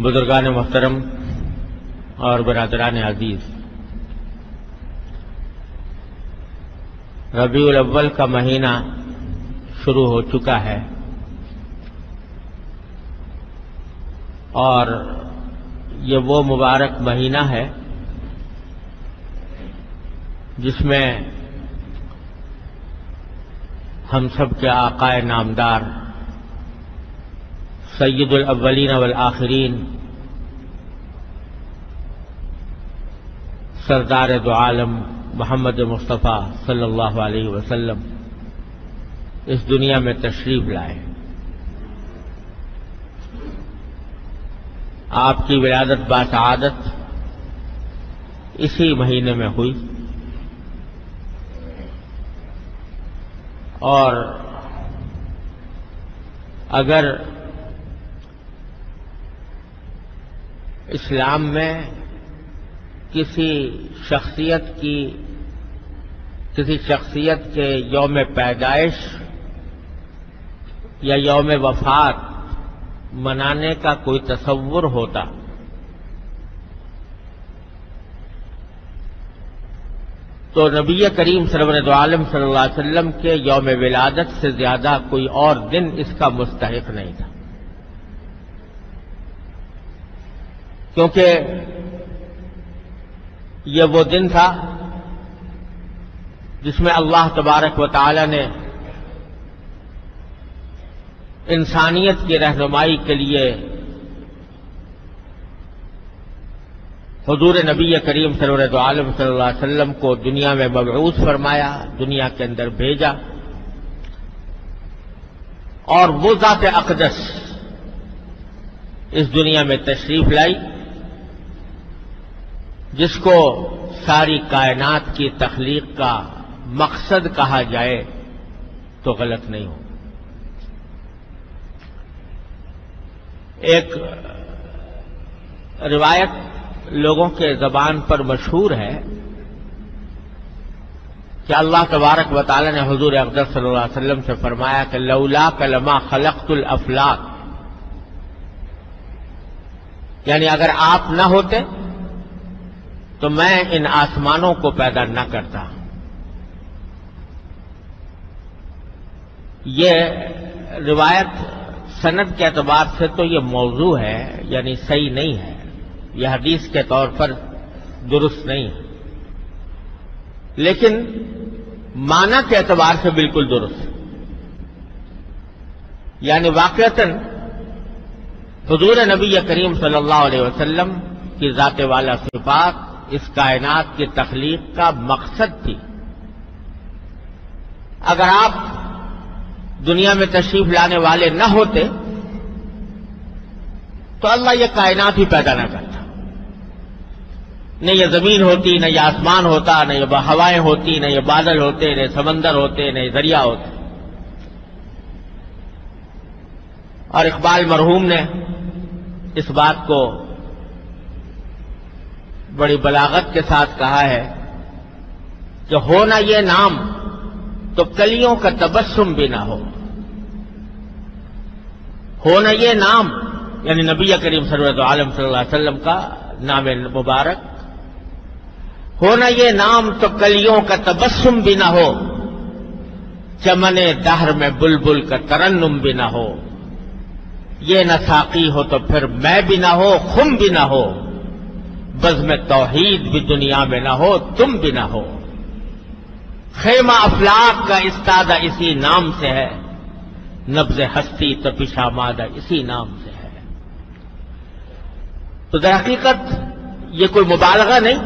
بزرگان محترم اور برادران عزیز، ربیع الاول کا مہینہ شروع ہو چکا ہے اور یہ وہ مبارک مہینہ ہے جس میں ہم سب کے آقا نامدار سید الاولین والآخرین سردار دو عالم محمد مصطفیٰ صلی اللہ علیہ وسلم اس دنیا میں تشریف لائے۔ آپ کی ولادت باسعادت اسی مہینے میں ہوئی اور اگر اسلام میں کسی شخصیت کے یوم پیدائش یا یوم وفات منانے کا کوئی تصور ہوتا تو نبی کریم سرور دو عالم صلی اللہ علیہ وسلم کے یوم ولادت سے زیادہ کوئی اور دن اس کا مستحق نہیں تھا، کیونکہ یہ وہ دن تھا جس میں اللہ تبارک و تعالی نے انسانیت کی رہنمائی کے لیے حضور نبی کریم سرور دو عالم صلی اللہ علیہ وسلم کو دنیا میں مبعوث فرمایا، دنیا کے اندر بھیجا، اور وہ ذات اقدس اس دنیا میں تشریف لائی جس کو ساری کائنات کی تخلیق کا مقصد کہا جائے تو غلط نہیں ہو۔ ایک روایت لوگوں کے زبان پر مشہور ہے کہ اللہ تبارک و تعالی نے حضور اقدس صلی اللہ علیہ وسلم سے فرمایا کہ لولاک لما خلقت الافلاک، یعنی اگر آپ نہ ہوتے تو میں ان آسمانوں کو پیدا نہ کرتا۔ یہ روایت سند کے اعتبار سے تو یہ موضوع ہے، یعنی صحیح نہیں ہے، یہ حدیث کے طور پر درست نہیں ہے، لیکن معنی کے اعتبار سے بالکل درست ہے۔ یعنی واقعتاً حضور نبی کریم صلی اللہ علیہ وسلم کی ذات والا صفات اس کائنات کی تخلیق کا مقصد تھی۔ اگر آپ دنیا میں تشریف لانے والے نہ ہوتے تو اللہ یہ کائنات ہی پیدا نہ کرتا، نہ یہ زمین ہوتی، نہ یہ آسمان ہوتا، نہ یہ ہوائیں ہوتی، نہ یہ بادل ہوتے، نہ سمندر ہوتے، نہ یہ دریا ہوتے۔ اور اقبال مرحوم نے اس بات کو بڑی بلاغت کے ساتھ کہا ہے کہ ہونا یہ نام تو کلیوں کا تبسم بھی نہ ہو۔ ہونا یہ نام یعنی نبی کریم سرور دو عالم صلی اللہ علیہ وسلم کا نام مبارک، ہونا یہ نام تو کلیوں کا تبسم بھی نہ ہو، چمن دہر میں بلبل کا ترنم بھی نہ ہو، یہ نہ ساقی ہو تو پھر میں بھی نہ ہو، خم بھی نہ ہو، بزم توحید بھی دنیا میں نہ ہو، تم بھی نہ ہو، خیمہ افلاک کا استادہ اسی نام سے ہے، نبض ہستی تپش آمادہ اسی نام سے ہے۔ تو در حقیقت یہ کوئی مبالغہ نہیں،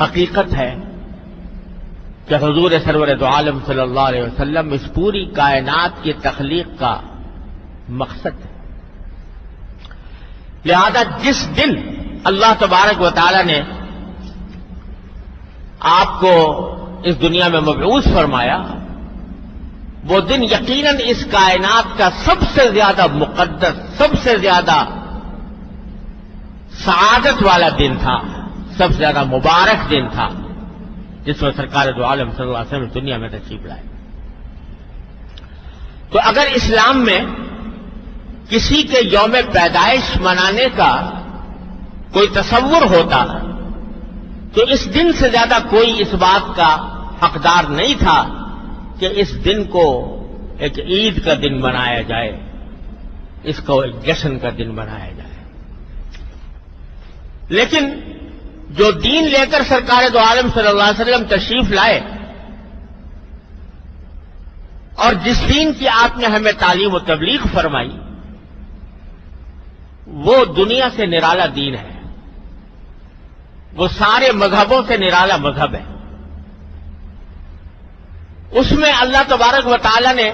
حقیقت ہے کہ حضور سرور دو عالم صلی اللہ علیہ وسلم اس پوری کائنات کی تخلیق کا مقصد ہے۔ لہذا جس دن اللہ تبارک و تعالی نے آپ کو اس دنیا میں مبعوث فرمایا، وہ دن یقیناً اس کائنات کا سب سے زیادہ مقدس، سب سے زیادہ سعادت والا دن تھا، سب سے زیادہ مبارک دن تھا، جس میں سرکار دو عالم صلی اللہ علیہ وسلم دنیا میں تشریف لائے۔ تو اگر اسلام میں کسی کے یوم پیدائش منانے کا کوئی تصور ہوتا تو اس دن سے زیادہ کوئی اس بات کا حقدار نہیں تھا کہ اس دن کو ایک عید کا دن بنایا جائے، اس کو ایک جشن کا دن بنایا جائے۔ لیکن جو دین لے کر سرکار دو عالم صلی اللہ علیہ وسلم تشریف لائے اور جس دین کی آپ نے ہمیں تعلیم و تبلیغ فرمائی، وہ دنیا سے نرالا دین ہے، وہ سارے مذہبوں سے نرالا مذہب ہے۔ اس میں اللہ تبارک و تعالی نے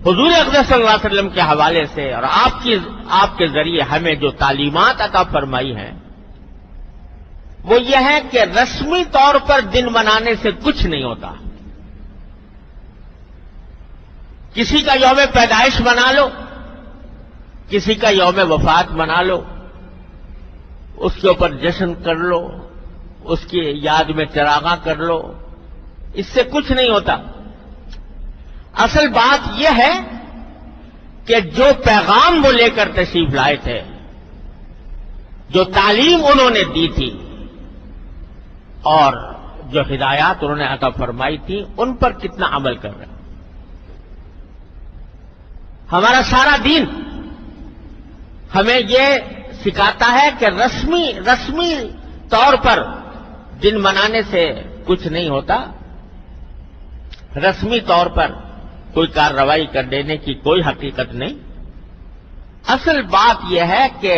حضور اقدس صلی اللہ علیہ وسلم کے حوالے سے اور آپ کے ذریعے ہمیں جو تعلیمات عطا فرمائی ہیں وہ یہ ہے کہ رسمی طور پر دن منانے سے کچھ نہیں ہوتا۔ کسی کا یوم پیدائش منا لو، کسی کا یوم وفات منا لو، اس کے اوپر جشن کر لو، اس کی یاد میں چراغاں کر لو، اس سے کچھ نہیں ہوتا۔ اصل بات یہ ہے کہ جو پیغام وہ لے کر تشریف لائے تھے، جو تعلیم انہوں نے دی تھی اور جو ہدایات انہوں نے عطا فرمائی تھی، ان پر کتنا عمل کر رہے ہیں۔ ہمارا سارا دین ہمیں یہ سکھاتا ہے کہ رسمی طور پر دن منانے سے کچھ نہیں ہوتا، رسمی طور پر کوئی کارروائی کر دینے کی کوئی حقیقت نہیں۔ اصل بات یہ ہے کہ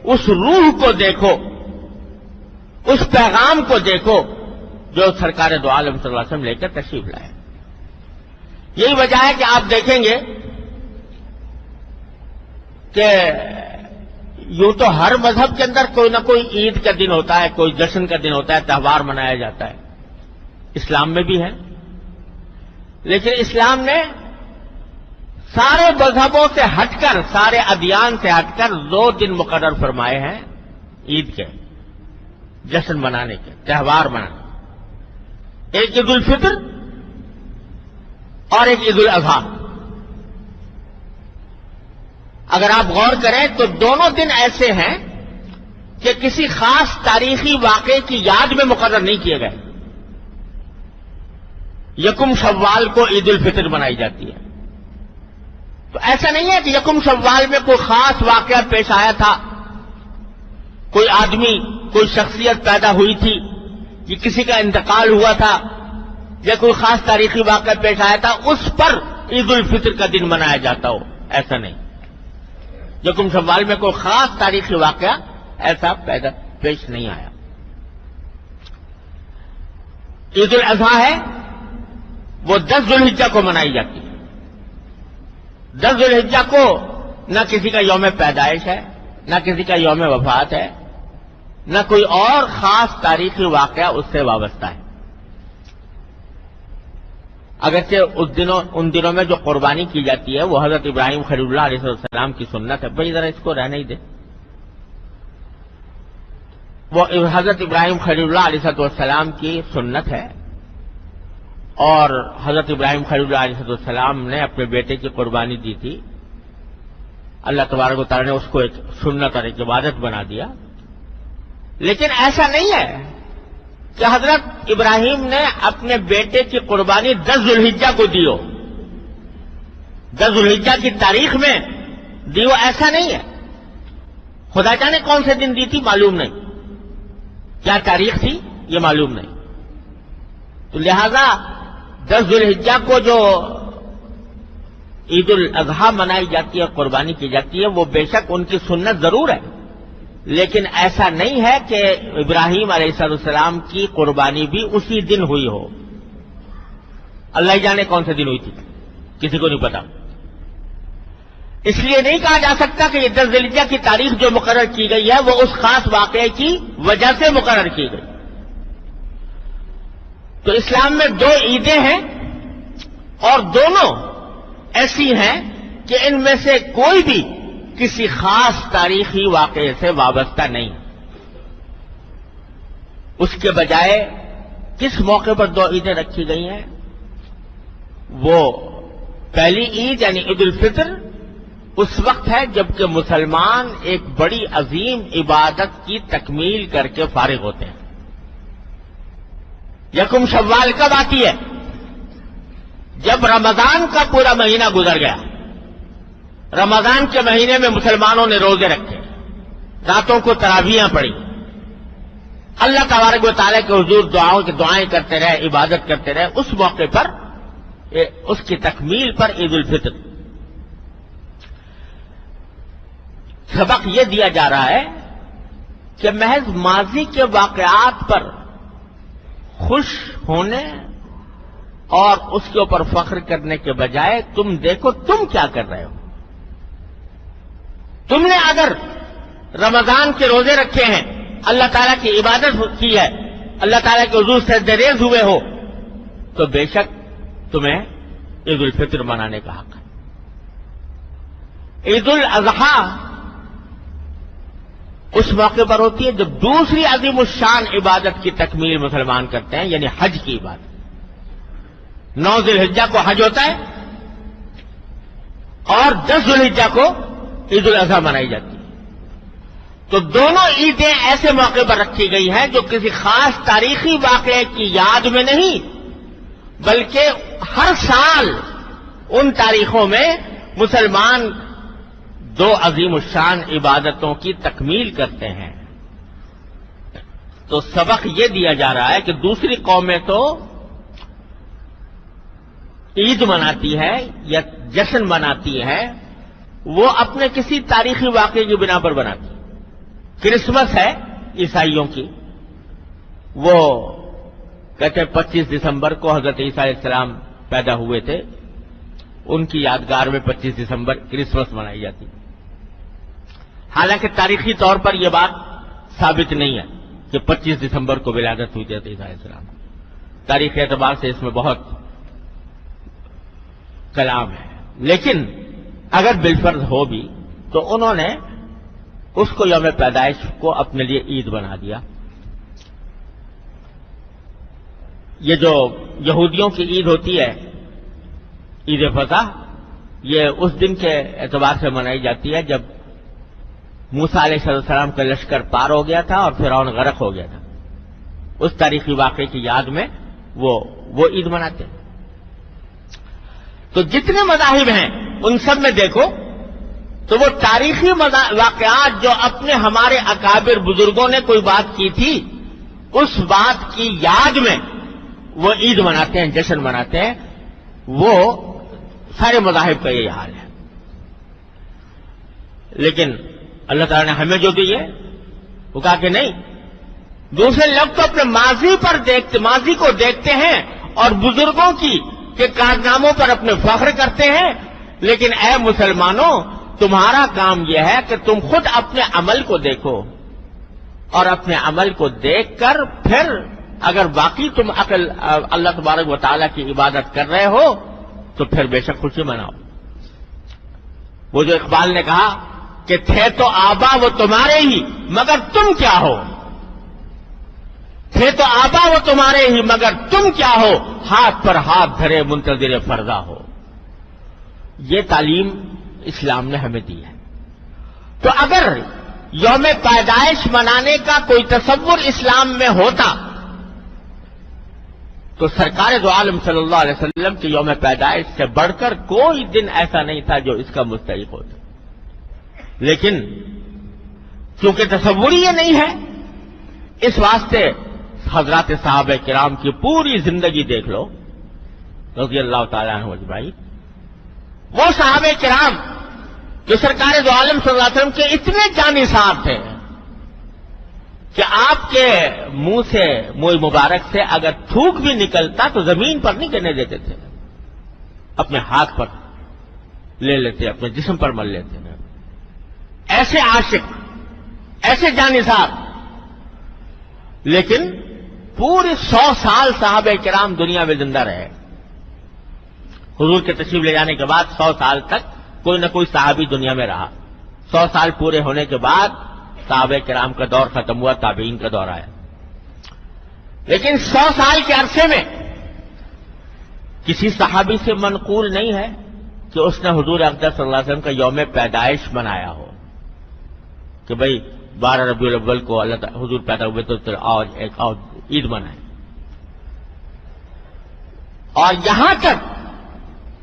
اس روح کو دیکھو، اس پیغام کو دیکھو جو سرکار دو عالم صلی اللہ علیہ وسلم لے کر تشریف لائے۔ یہی وجہ ہے کہ آپ دیکھیں گے کہ یوں تو ہر مذہب کے اندر کوئی نہ کوئی عید کا دن ہوتا ہے، کوئی جشن کا دن ہوتا ہے، تہوار منایا جاتا ہے، اسلام میں بھی ہے۔ لیکن اسلام نے سارے مذہبوں سے ہٹ کر، سارے ادیان سے ہٹ کر 2 دن مقرر فرمائے ہیں عید کے، جشن منانے کے، تہوار منانے۔ ایک عید الفطر اور ایک عید الاضحیٰ۔ اگر آپ غور کریں تو دونوں دن ایسے ہیں کہ کسی خاص تاریخی واقعے کی یاد میں مقرر نہیں کیے گئے۔ یکم شوال کو عید الفطر منائی جاتی ہے، تو ایسا نہیں ہے کہ یکم شوال میں کوئی خاص واقعہ پیش آیا تھا، کوئی آدمی، کوئی شخصیت پیدا ہوئی تھی، کہ کسی کا انتقال ہوا تھا، یا کوئی خاص تاریخی واقعہ پیش آیا تھا، اس پر عید الفطر کا دن منایا جاتا ہو، ایسا نہیں۔ یکم شوال میں کوئی خاص تاریخی واقعہ ایسا پیش نہیں آیا۔ عید الاضحیٰ ہے، وہ 10 ذوالحجہ کو منائی جاتی ہے۔ 10 ذوالحجہ کو نہ کسی کا یوم پیدائش ہے، نہ کسی کا یوم وفات ہے، نہ کوئی اور خاص تاریخی واقعہ اس سے وابستہ ہے۔ اگرچہ ان دنوں میں جو قربانی کی جاتی ہے وہ حضرت ابراہیم خلیل اللہ علیہ السلام کی سنت ہے۔ بھائی ذرا اس کو رہنے ہی دے۔ وہ حضرت ابراہیم خلیل اللہ علیہ السلام کی سنت ہے، اور حضرت ابراہیم خلیل اللہ علیہ السلام نے اپنے بیٹے کی قربانی دی تھی۔ اللہ تبارک و تعالی نے اس کو ایک سنت اور ایک عبادت بنا دیا۔ لیکن ایسا نہیں ہے کہ حضرت ابراہیم نے اپنے بیٹے کی قربانی 10 ذوالحجہ کو دی ہو، 10 ذوالحجہ کی تاریخ میں دی ہو، ایسا نہیں ہے۔ خدا جانے کون سے دن دی تھی معلوم نہیں، کیا تاریخ تھی یہ معلوم نہیں۔ تو لہذا 10 ذوالحجہ کو جو عید الاضحیٰ منائی جاتی ہے، قربانی کی جاتی ہے، وہ بے شک ان کی سنت ضرور ہے، لیکن ایسا نہیں ہے کہ ابراہیم علیہ السلام کی قربانی بھی اسی دن ہوئی ہو۔ اللہ ہی جانے کون سے دن ہوئی تھی، کسی کو نہیں پتا۔ اس لیے نہیں کہا جا سکتا کہ یہ 10 ذوالحجہ کی تاریخ جو مقرر کی گئی ہے وہ اس خاص واقعے کی وجہ سے مقرر کی گئی۔ تو اسلام میں 2 عیدیں ہیں، اور دونوں ایسی ہیں کہ ان میں سے کوئی بھی کسی خاص تاریخی واقعے سے وابستہ نہیں۔ اس کے بجائے کس موقع پر 2 عیدیں رکھی گئی ہیں؟ وہ پہلی عید یعنی عید الفطر اس وقت ہے جبکہ مسلمان ایک بڑی عظیم عبادت کی تکمیل کر کے فارغ ہوتے ہیں۔ یکم شوال کب آتی ہے؟ جب رمضان کا پورا مہینہ گزر گیا، رمضان کے مہینے میں مسلمانوں نے روزے رکھے، راتوں کو تراویحاں پڑھی، اللہ تبارک و تعالیٰ کے حضور دعائیں کرتے رہے، عبادت کرتے رہے، اس موقع پر اس کی تکمیل پر عید الفطر۔ سبق یہ دیا جا رہا ہے کہ محض ماضی کے واقعات پر خوش ہونے اور اس کے اوپر فخر کرنے کے بجائے تم دیکھو تم کیا کر رہے ہو۔ تم نے اگر رمضان کے روزے رکھے ہیں، اللہ تعالیٰ کی عبادت کی ہے، اللہ تعالیٰ کے حضور سجدہ ریز ہوئے ہو، تو بے شک تمہیں عید الفطر منانے کا حق ہے۔ عید الاضحیٰ اس موقع پر ہوتی ہے جب دوسری عظیم الشان عبادت کی تکمیل مسلمان کرتے ہیں، یعنی حج کی عبادت۔ 9 ذی الحجہ کو حج ہوتا ہے اور 10 ذی الحجہ کو عید الاضحیٰ منائی جاتی ہے۔ تو دونوں عیدیں ایسے موقع پر رکھی گئی ہیں جو کسی خاص تاریخی واقعے کی یاد میں نہیں، بلکہ ہر سال ان تاریخوں میں مسلمان 2 عظیم الشان عبادتوں کی تکمیل کرتے ہیں۔ تو سبق یہ دیا جا رہا ہے کہ دوسری قومیں تو عید مناتی ہے یا جشن مناتی ہے، وہ اپنے کسی تاریخی واقعے کی بنا پر بناتی ہے۔ کرسمس ہے عیسائیوں کی، وہ کہتے ہیں 25 دسمبر کو حضرت عیسیٰ علیہ السلام پیدا ہوئے تھے، ان کی یادگار میں 25 دسمبر کرسمس منائی جاتی ہے۔ حالانکہ تاریخی طور پر یہ بات ثابت نہیں ہے کہ 25 دسمبر کو ولادت ہوئی تھی حضرت عیسیٰ علیہ السلام۔ تاریخی اعتبار سے اس میں بہت کلام ہے، لیکن اگر بالفرض ہو بھی تو انہوں نے اس کو یوم پیدائش کو اپنے لیے عید بنا دیا۔ یہ جو یہودیوں کی عید ہوتی ہے، عید فطر، یہ اس دن کے اعتبار سے منائی جاتی ہے جب موسیٰ علیہ السلام کا لشکر پار ہو گیا تھا اور فرعون غرق ہو گیا تھا۔ اس تاریخی واقعے کی یاد میں وہ عید مناتے ہیں۔ تو جتنے مذاہب ہیں ان سب میں دیکھو تو وہ تاریخی واقعات جو اپنے ہمارے اکابر بزرگوں نے کوئی بات کی تھی، اس بات کی یاد میں وہ عید مناتے ہیں، جشن مناتے ہیں۔ وہ سارے مذاہب کا یہ حال ہے۔ لیکن اللہ تعالیٰ نے ہمیں جو دی ہے وہ کہا کہ نہیں، دوسرے لوگ تو اپنے ماضی کو دیکھتے ہیں اور بزرگوں کے کارناموں پر اپنے فخر کرتے ہیں، لیکن اے مسلمانوں، تمہارا کام یہ ہے کہ تم خود اپنے عمل کو دیکھو اور اپنے عمل کو دیکھ کر پھر اگر باقی تم اللہ تبارک و تعالیٰ کی عبادت کر رہے ہو تو پھر بے شک خوشی مناؤ۔ وہ جو اقبال نے کہا کہ تھے تو آبا وہ تمہارے ہی مگر تم کیا ہو، تھے تو آبا وہ تمہارے ہی مگر تم کیا ہو، ہاتھ پر ہاتھ دھرے منتظر فردا ہو۔ یہ تعلیم اسلام نے ہمیں دی ہے۔ تو اگر یوم پیدائش منانے کا کوئی تصور اسلام میں ہوتا تو سرکار دو عالم صلی اللہ علیہ وسلم کی یوم پیدائش سے بڑھ کر کوئی دن ایسا نہیں تھا جو اس کا مستحق ہوتا۔ لیکن چونکہ تصور یہ نہیں ہے، اس واسطے حضرات صحابہ کرام کی پوری زندگی دیکھ لو رضی اللہ تعالیٰ عنہ اجمعین۔ وہ صحابہ کرام جو سرکار دو عالم صلی اللہ علیہ وسلم کے اتنے جانثار تھے کہ آپ کے منہ مبارک سے اگر تھوک بھی نکلتا تو زمین پر نہیں گرنے دیتے تھے، اپنے ہاتھ پر لے لیتے، اپنے جسم پر مل لیتے ہیں۔ ایسے عاشق، ایسے جانثار، لیکن پورے 100 سال صحابہ کرام دنیا میں زندہ رہے۔ حضور کے تشریف لے جانے کے بعد 100 سال تک کوئی نہ کوئی صحابی دنیا میں رہا۔ 100 سال پورے ہونے کے بعد صحابہ کرام کا دور ختم ہوا، تابعین کا دور آیا۔ لیکن 100 سال کے عرصے میں کسی صحابی سے منقول نہیں ہے کہ اس نے حضور اقدس صلی اللہ علیہ وسلم کا یوم پیدائش منایا ہو کہ بھئی 12 ربیع الاول کو اللہ تعالی حضور پیدا ہوئے تو آج ایک عید منائیں. اور یہاں تک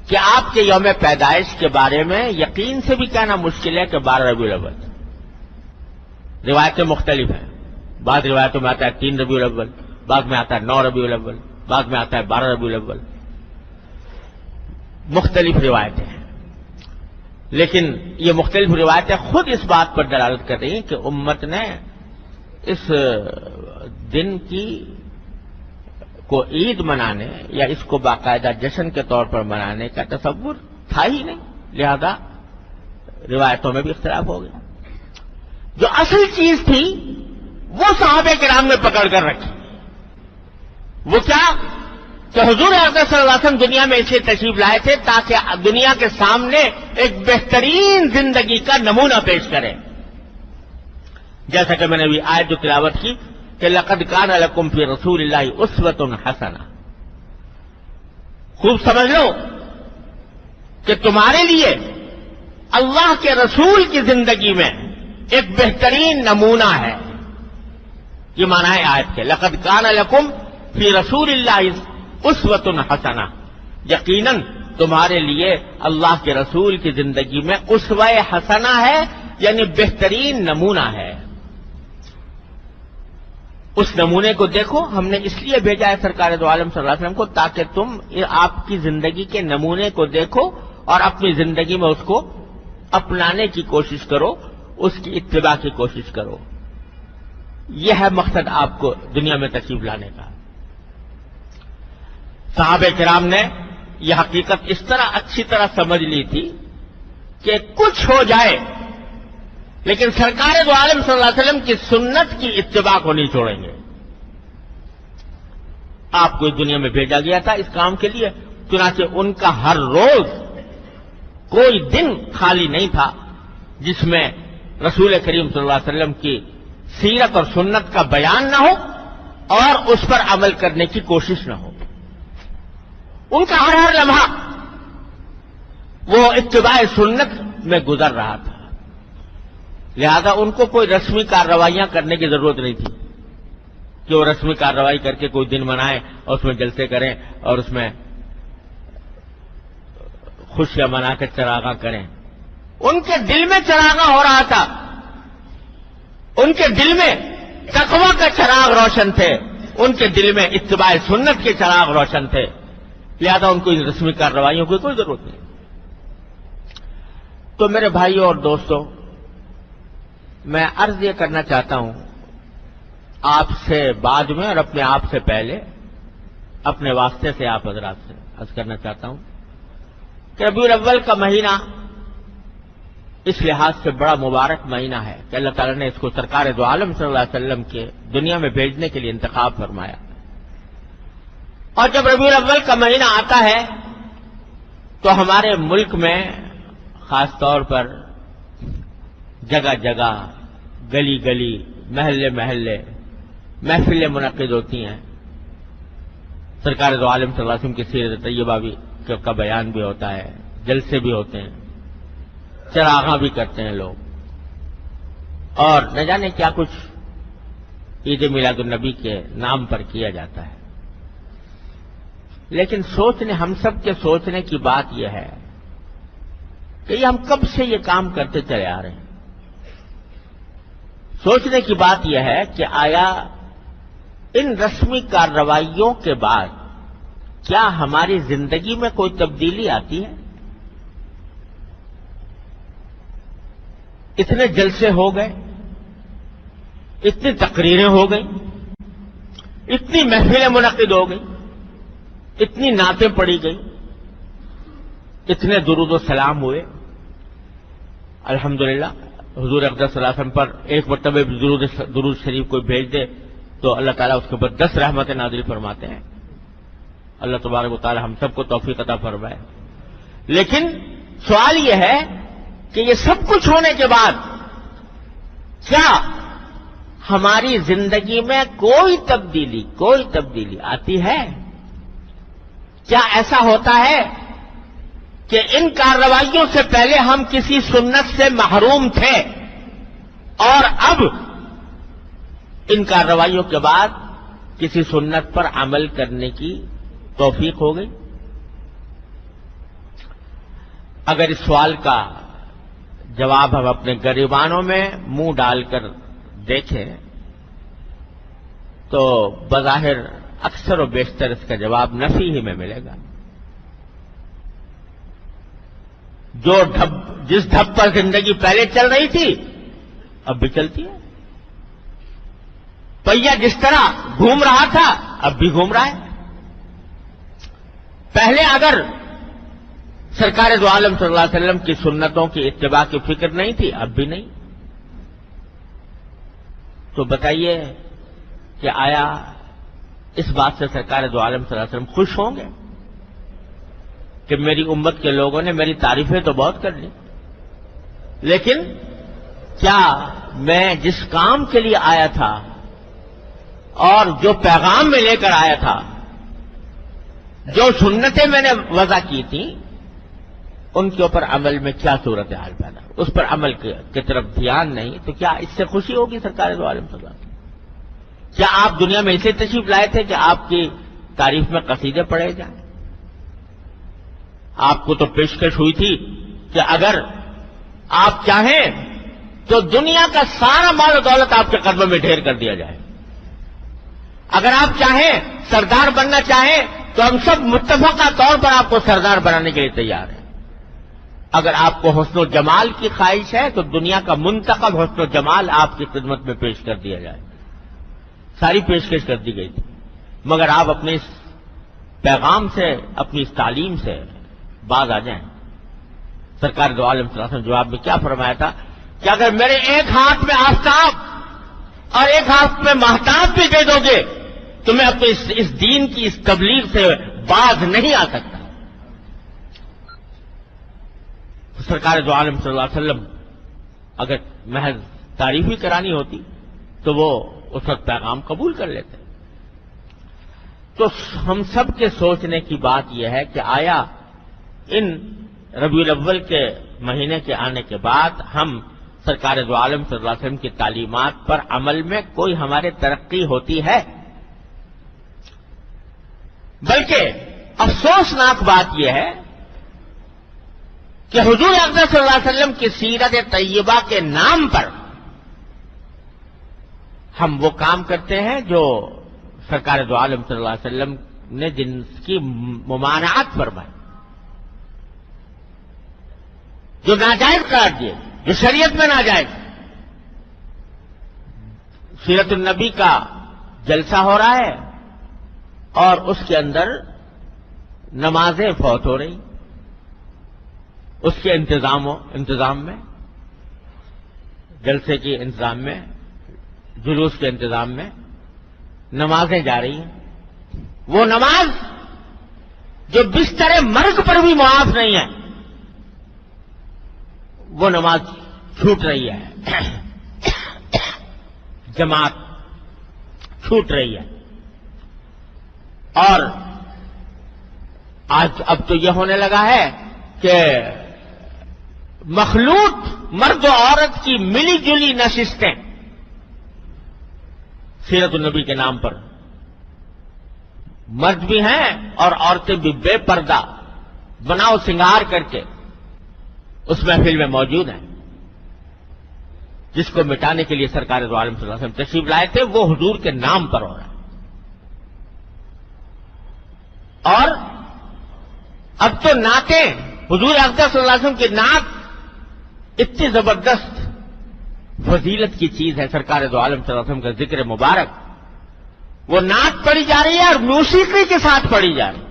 کہ آپ کے یوم پیدائش کے بارے میں یقین سے بھی کہنا مشکل ہے کہ 12 ربیع الاول. روایتیں مختلف ہیں. بعض روایتوں میں آتا ہے 3 ربیع الاول، بعض میں آتا ہے 9 ربیع الاول، بعض میں آتا ہے 12 ربیع الاول. مختلف روایتیں ہیں، لیکن یہ مختلف روایتیں خود اس بات پر دلالت کر رہی ہیں کہ امت نے اس دن کو عید منانے یا اس کو باقاعدہ جشن کے طور پر منانے کا تصور تھا ہی نہیں، لہذا روایتوں میں بھی اختلاف ہو گیا. جو اصل چیز تھی وہ صحابہ کرام نے پکڑ کر رکھی. وہ کیا کہ حضور اقدس صلی اللہ علیہ وسلم دنیا میں اس لیے تشریف لائے تھے تاکہ دنیا کے سامنے ایک بہترین زندگی کا نمونہ پیش کریں. جیسا کہ میں نے بھی آیت جو تلاوت کی کہ لقد کان لکم فی رسول اللہ اسوۃ حسنہ. خوب سمجھ لو کہ تمہارے لیے اللہ کے رسول کی زندگی میں ایک بہترین نمونہ ہے. یہ معنی ہے آیت کے لقد کان لکم فی رسول اللہ اسوۃ حسنہ. یقیناً تمہارے لیے اللہ کے رسول کی زندگی میں اسوہ حسنہ ہے، یعنی بہترین نمونہ ہے. اس نمونے کو دیکھو. ہم نے اس لیے بھیجا ہے سرکار دو عالم صلی اللہ علیہ وسلم کو تاکہ تم آپ کی زندگی کے نمونے کو دیکھو اور اپنی زندگی میں اس کو اپنانے کی کوشش کرو، اس کی اتباع کی کوشش کرو. یہ ہے مقصد آپ کو دنیا میں تشریف لانے کا. صحابہ کرام نے یہ حقیقت اس طرح اچھی طرح سمجھ لی تھی کہ کچھ ہو جائے لیکن سرکار دو عالم صلی اللہ علیہ وسلم کی سنت کی اتباع کو نہیں چھوڑیں گے. آپ کو اس دنیا میں بھیجا گیا تھا اس کام کے لیے، چنانچہ ان کا ہر روز کوئی دن خالی نہیں تھا جس میں رسول کریم صلی اللہ علیہ وسلم کی سیرت اور سنت کا بیان نہ ہو اور اس پر عمل کرنے کی کوشش نہ ہو. ان کا ہر لمحہ وہ اتباع سنت میں گزر رہا تھا. لہذا ان کو کوئی رسمی کارروائیاں کرنے کی ضرورت نہیں تھی کہ وہ رسمی کارروائی کر کے کوئی دن منائیں اور اس میں جلسے کریں اور اس میں خوشیاں منا کے چراغاں کریں. ان کے دل میں چراغاں ہو رہا تھا. ان کے دل میں تقویٰ کا چراغ روشن تھے. ان کے دل میں اتباع سنت کے چراغ روشن تھے. لہذا ان کو ان رسمی کارروائیوں کی کوئی ضرورت نہیں. تو میرے بھائیوں اور دوستوں، میں عرض یہ کرنا چاہتا ہوں آپ سے بعد میں اور اپنے آپ سے پہلے اپنے واسطے سے آپ حضرات سے عرض کرنا چاہتا ہوں کہ ربیع الاول کا مہینہ اس لحاظ سے بڑا مبارک مہینہ ہے کہ اللہ تعالیٰ نے اس کو سرکار دو عالم صلی اللہ علیہ وسلم کے دنیا میں بھیجنے کے لیے انتخاب فرمایا. اور جب ربیع الاول کا مہینہ آتا ہے تو ہمارے ملک میں خاص طور پر جگہ جگہ، گلی گلی، محلے محلے محفلیں منعقد ہوتی ہیں. سرکار دو عالم صلی اللہ علیہ وسلم کی سیرت طیبہ بھی کا بیان بھی ہوتا ہے، جلسے بھی ہوتے ہیں، چراغاں بھی کرتے ہیں لوگ، اور نہ جانے کیا کچھ عید میلاد النبی کے نام پر کیا جاتا ہے. لیکن ہم سب کے سوچنے کی بات یہ ہے کہ یہ ہم کب سے یہ کام کرتے چلے آ رہے ہیں. سوچنے کی بات یہ ہے کہ آیا ان رسمی کارروائیوں کے بعد کیا ہماری زندگی میں کوئی تبدیلی آتی ہے؟ اتنے جلسے ہو گئے، اتنی تقریریں ہو گئیں، اتنی محفلیں منعقد ہو گئیں، اتنی نعتیں پڑھی گئیں، اتنے درود و سلام ہوئے. الحمدللہ حضور اقدس صلی اللہ علیہ وسلم پر ایک مرتبہ درود شریف کوئی بھیج دے تو اللہ تعالیٰ اس کے اوپر 10 رحمتیں نازل فرماتے ہیں. اللہ تبارک و تعالیٰ ہم سب کو توفیق عطا فرمائے. لیکن سوال یہ ہے کہ یہ سب کچھ ہونے کے بعد کیا ہماری زندگی میں کوئی تبدیلی آتی ہے؟ کیا ایسا ہوتا ہے کہ ان کارروائیوں سے پہلے ہم کسی سنت سے محروم تھے اور اب ان کارروائیوں کے بعد کسی سنت پر عمل کرنے کی توفیق ہو گئی؟ اگر اس سوال کا جواب ہم اپنے گریبانوں میں منہ ڈال کر دیکھیں تو بظاہر اکثر و بیشتر اس کا جواب نفی ہی میں ملے گا۔ جس ڈھب پر زندگی پہلے چل رہی تھی اب بھی چلتی ہے، پہیا جس طرح گھوم رہا تھا اب بھی گھوم رہا ہے۔ پہلے اگر سرکار دو عالم صلی اللہ علیہ وسلم کی سنتوں کی اتباع کی فکر نہیں تھی اب بھی نہیں، تو بتائیے کہ آیا اس بات سے سرکار دو عالم صلی اللہ علیہ وسلم خوش ہوں گے کہ میری امت کے لوگوں نے میری تعریفیں تو بہت کر لی، لیکن کیا میں جس کام کے لیے آیا تھا اور جو پیغام میں لے کر آیا تھا، جو سنتیں میں نے وضع کی تھیں، ان کے اوپر عمل میں کیا صورتحال پیدا، اس پر عمل کی طرف دھیان نہیں، تو کیا اس سے خوشی ہوگی سرکار دو عالم صلی اللہ علیہ وسلم؟ کیا آپ دنیا میں اسے تشریف لائے تھے کہ آپ کی تعریف میں قصیدے پڑھے جائیں؟ آپ کو تو پیشکش ہوئی تھی کہ اگر آپ چاہیں تو دنیا کا سارا مال و دولت آپ کے قدموں میں ڈھیر کر دیا جائے، اگر آپ چاہیں سردار بننا چاہیں تو ہم سب متفقہ طور پر آپ کو سردار بنانے کے لیے تیار ہیں، اگر آپ کو حسن و جمال کی خواہش ہے تو دنیا کا منتخب حسن و جمال آپ کی خدمت میں پیش کر دیا جائے۔ ساری پیشکش کر دی گئی تھی، مگر آپ اپنے اس پیغام سے، اپنی اس تعلیم سے باز آ جائیں۔ سرکار دو عالم صلی اللہ علیہ وسلم جواب میں کیا فرمایا تھا کہ اگر میرے ایک ہاتھ میں آفتاب اور ایک ہاتھ میں مہتاب بھی دے دو گے تو میں اپنے اس دین کی اس تبلیغ سے باز نہیں آ سکتا۔ سرکار دو عالم صلی اللہ علیہ وسلم اگر محض تعریف ہی کرانی ہوتی تو وہ اس وقت پیغام قبول کر لیتے۔ تو ہم سب کے سوچنے کی بات یہ ہے کہ آیا ان ربیع الاول کے مہینے کے آنے کے بعد ہم سرکار دو عالم صلی اللہ علیہ وسلم کی تعلیمات پر عمل میں کوئی ہمارے ترقی ہوتی ہے؟ بلکہ افسوسناک بات یہ ہے کہ حضور اقدس صلی اللہ علیہ وسلم کی سیرت طیبہ کے نام پر ہم وہ کام کرتے ہیں جو سرکار دو عالم صلی اللہ علیہ وسلم نے جن کی ممانعت فرمائی، جو ناجائز قرار دیے، جو شریعت میں ناجائز۔ سیرت النبی کا جلسہ ہو رہا ہے اور اس کے اندر نمازیں فوت ہو رہی، اس کے انتظام میں، جلسے کے انتظام میں، جلوس کے انتظام میں نمازیں جا رہی ہیں۔ وہ نماز جو بستر مرگ پر بھی معاف نہیں ہے، وہ نماز چھوٹ رہی ہے، جماعت چھوٹ رہی ہے۔ اور آج اب تو یہ ہونے لگا ہے کہ مخلوط مرد و عورت کی ملی جلی نشستیں سیرت النبی کے نام پر، مرد بھی ہیں اور عورتیں بھی بے پردہ بناؤ سنگار کر کے اس محفل میں موجود ہیں۔ جس کو مٹانے کے لیے سرکار دو عالم صلی اللہ علیہ وسلم تشریف لائے تھے وہ حضور کے نام پر ہو رہا ہے۔ اور اب تو نعتیں، حضور اقدس صلی اللہ علیہ وسلم کی نعت اتنی زبردست فضیلت کی چیز ہے، سرکار دو عالم صلی اللہ علیہ وسلم کا ذکر مبارک، وہ نعت پڑھی جا رہی ہے اور موسیقی کے ساتھ پڑھی جا رہی ہے۔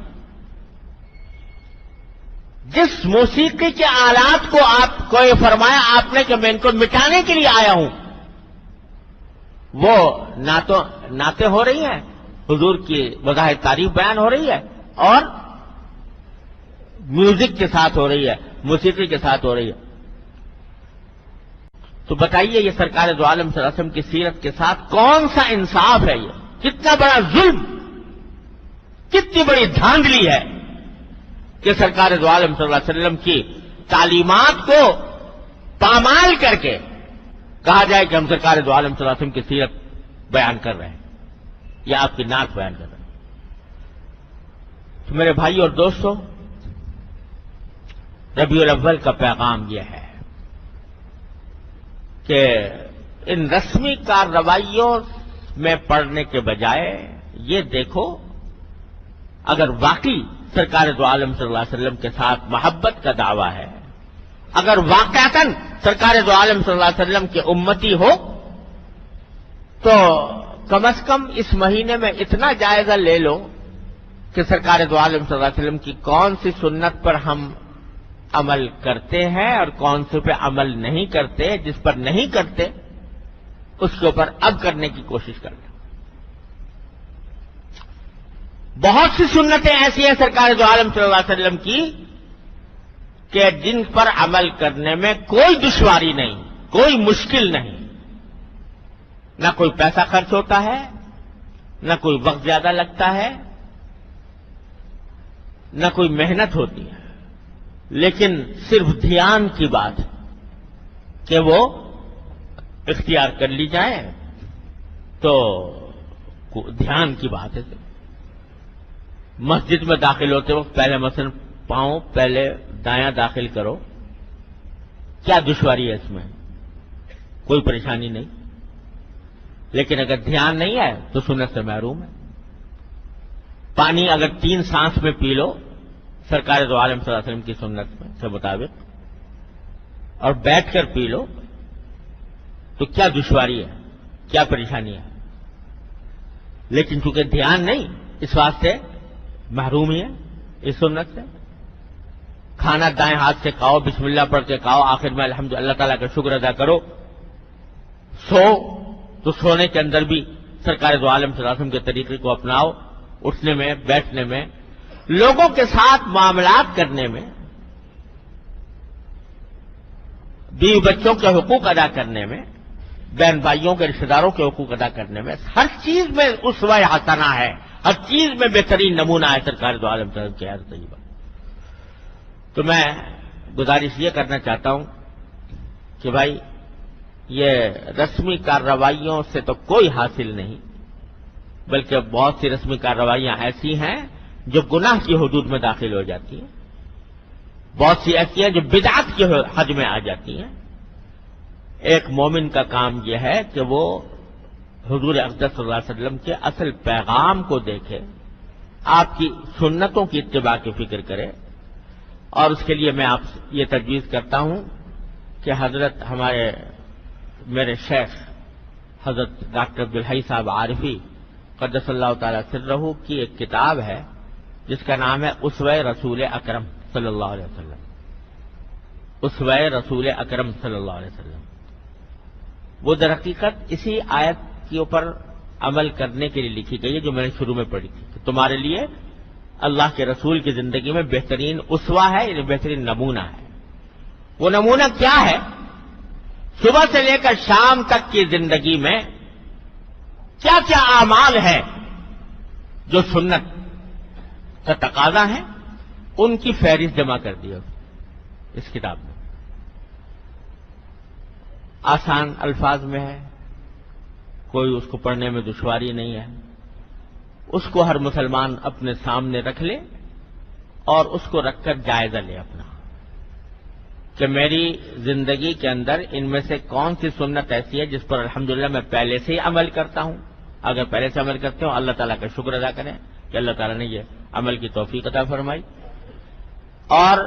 جس موسیقی کے آلات کو آپ کو یہ فرمایا آپ نے کہ میں ان کو مٹانے کے لیے آیا ہوں، وہ نعتیں ہو رہی ہیں، حضور کی بظاہر تعریف بیان ہو رہی ہے اور میوزک کے ساتھ ہو رہی ہے، موسیقی کے ساتھ ہو رہی ہے۔ تو بتائیے یہ سرکار دو عالم صلی اللہ علیہ وسلم کی سیرت کے ساتھ کون سا انصاف ہے؟ یہ کتنا بڑا ظلم، کتنی بڑی دھاندلی ہے کہ سرکار دو عالم صلی اللہ علیہ وسلم کی تعلیمات کو پامال کر کے کہا جائے کہ ہم سرکار دو عالم صلی اللہ علیہ وسلم کی سیرت بیان کر رہے ہیں یا آپ کی نعت بیان کر رہے ہیں؟ تو میرے بھائی اور دوستو، ربیع الاول کا پیغام یہ ہے کہ ان رسمی کارروائیوں میں پڑھنے کے بجائے یہ دیکھو اگر واقعی سرکار دو عالم صلی اللہ علیہ وسلم کے ساتھ محبت کا دعویٰ ہے، اگر واقعتاً سرکار دو عالم صلی اللہ علیہ وسلم کے امتی ہو، تو کم از کم اس مہینے میں اتنا جائزہ لے لو کہ سرکار دو عالم صلی اللہ علیہ وسلم کی کون سی سنت پر ہم عمل کرتے ہیں اور کون سے پہ عمل نہیں کرتے، جس پر نہیں کرتے اس کے اوپر اب کرنے کی کوشش کرنا۔ بہت سی سنتیں ایسی ہیں سرکار دو عالم صلی اللہ علیہ وسلم کی کہ جن پر عمل کرنے میں کوئی دشواری نہیں، کوئی مشکل نہیں، نہ کوئی پیسہ خرچ ہوتا ہے، نہ کوئی وقت زیادہ لگتا ہے، نہ کوئی محنت ہوتی ہے، لیکن صرف دھیان کی بات ہے کہ وہ اختیار کر لی جائے، تو دھیان کی بات ہے۔ مسجد میں داخل ہوتے وقت پہلے مثلا پاؤں پہلے دایاں داخل کرو، کیا دشواری ہے اس میں؟ کوئی پریشانی نہیں، لیکن اگر دھیان نہیں ہے تو سنت سے محروم ہے۔ پانی اگر 3 سانس میں پی لو سرکار دو عالم صلی اللہ علیہ وسلم کی سنت میں سے مطابق، اور بیٹھ کر پی لو تو کیا دشواری ہے، کیا پریشانی ہے؟ لیکن چونکہ دھیان نہیں، اس واسطے محروم ہی ہے اس سنت سے۔ کھانا دائیں ہاتھ سے کھاؤ، بسم اللہ پڑھ کے کھاؤ، آخر میں الحمد اللہ تعالیٰ کا شکر ادا کرو۔ سو تو سونے کے اندر بھی سرکار دو عالم صلی اللہ علیہ وسلم کے طریقے کو اپناؤ، اٹھنے میں، بیٹھنے میں، لوگوں کے ساتھ معاملات کرنے میں، بیوی بچوں کے حقوق ادا کرنے میں، بہن بھائیوں کے رشتہ داروں کے حقوق ادا کرنے میں، ہر چیز میں اسوہ حسنہ ہے، ہر چیز میں بہترین نمونہ ہے سرکار دو عالم صلی اللہ علیہ وسلم کی حیات طیبہ۔ تو میں گزارش یہ کرنا چاہتا ہوں کہ بھائی یہ رسمی کارروائیوں سے تو کوئی حاصل نہیں، بلکہ بہت سی رسمی کارروائیاں ایسی ہیں جو گناہ کی حدود میں داخل ہو جاتی ہیں، بہت سی ایسی ہیں جو بدعت کی حد میں آ جاتی ہیں۔ ایک مومن کا کام یہ ہے کہ وہ حضور اقدس صلی اللہ علیہ وسلم کے اصل پیغام کو دیکھے، آپ کی سنتوں کی اتباع کی فکر کرے، اور اس کے لیے میں آپ یہ تجویز کرتا ہوں کہ حضرت میرے شیخ حضرت ڈاکٹر عبدالحی صاحب عارفی قدس اللہ تعالی سرہ کی ایک کتاب ہے جس کا نام ہے اسوہ رسول اکرم صلی اللہ علیہ وسلم، اسوہ رسول اکرم صلی اللہ علیہ وسلم۔ وہ در حقیقت اسی آیت کے اوپر عمل کرنے کے لیے لکھی گئی ہے جو میں نے شروع میں پڑھی تھی کہ تمہارے لیے اللہ کے رسول کی زندگی میں بہترین اسوہ ہے، یعنی بہترین نمونہ ہے۔ وہ نمونہ کیا ہے؟ صبح سے لے کر شام تک کی زندگی میں کیا کیا اعمال ہے جو سنت کا تقاضا ہے، ان کی فہرست جمع کر دی اس کتاب میں۔ آسان الفاظ میں ہے، کوئی اس کو پڑھنے میں دشواری نہیں ہے، اس کو ہر مسلمان اپنے سامنے رکھ لے اور اس کو رکھ کر جائزہ لے اپنا کہ میری زندگی کے اندر ان میں سے کون سی سنت ایسی ہے جس پر الحمدللہ میں پہلے سے ہی عمل کرتا ہوں۔ اگر پہلے سے عمل کرتے ہوں اللہ تعالیٰ کا شکر ادا کریں کہ اللہ تعالیٰ نے یہ عمل کی توفیق عطا فرمائی، اور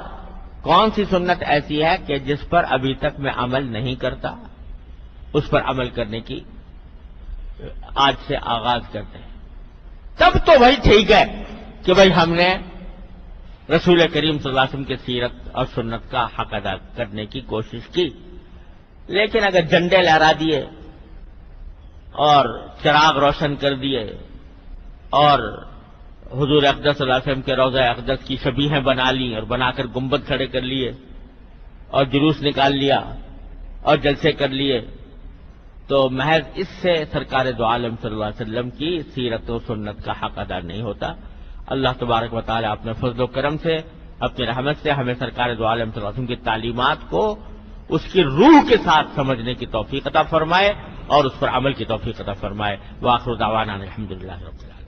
کون سی سنت ایسی ہے کہ جس پر ابھی تک میں عمل نہیں کرتا، اس پر عمل کرنے کی آج سے آغاز کرتے ہیں۔ تب تو بھائی ٹھیک ہے کہ بھائی ہم نے رسول کریم صلی اللہ علیہ وسلم کی سیرت اور سنت کا حق ادا کرنے کی کوشش کی، لیکن اگر جھنڈے لہرا دیے اور چراغ روشن کر دیے اور حضور اقدس صلی اللہ علیہ وسلم کے روضہ اقدس کی شبیہیں بنا لی اور بنا کر گنبد کھڑے کر لیے اور جلوس نکال لیا اور جلسے کر لیے، تو محض اس سے سرکار دو عالم صلی اللہ علیہ وسلم کی سیرت و سنت کا حق ادا نہیں ہوتا۔ اللہ تبارک و تعالی اپنے فضل و کرم سے اپنی رحمت سے ہمیں سرکار دو عالم صلی اللہ علیہ وسلم کی تعلیمات کو اس کی روح کے ساتھ سمجھنے کی توفیق عطا فرمائے اور اس پر عمل کی توفیق عطا فرمائے. وآخر دعوانا الحمدللہ رب العالمین.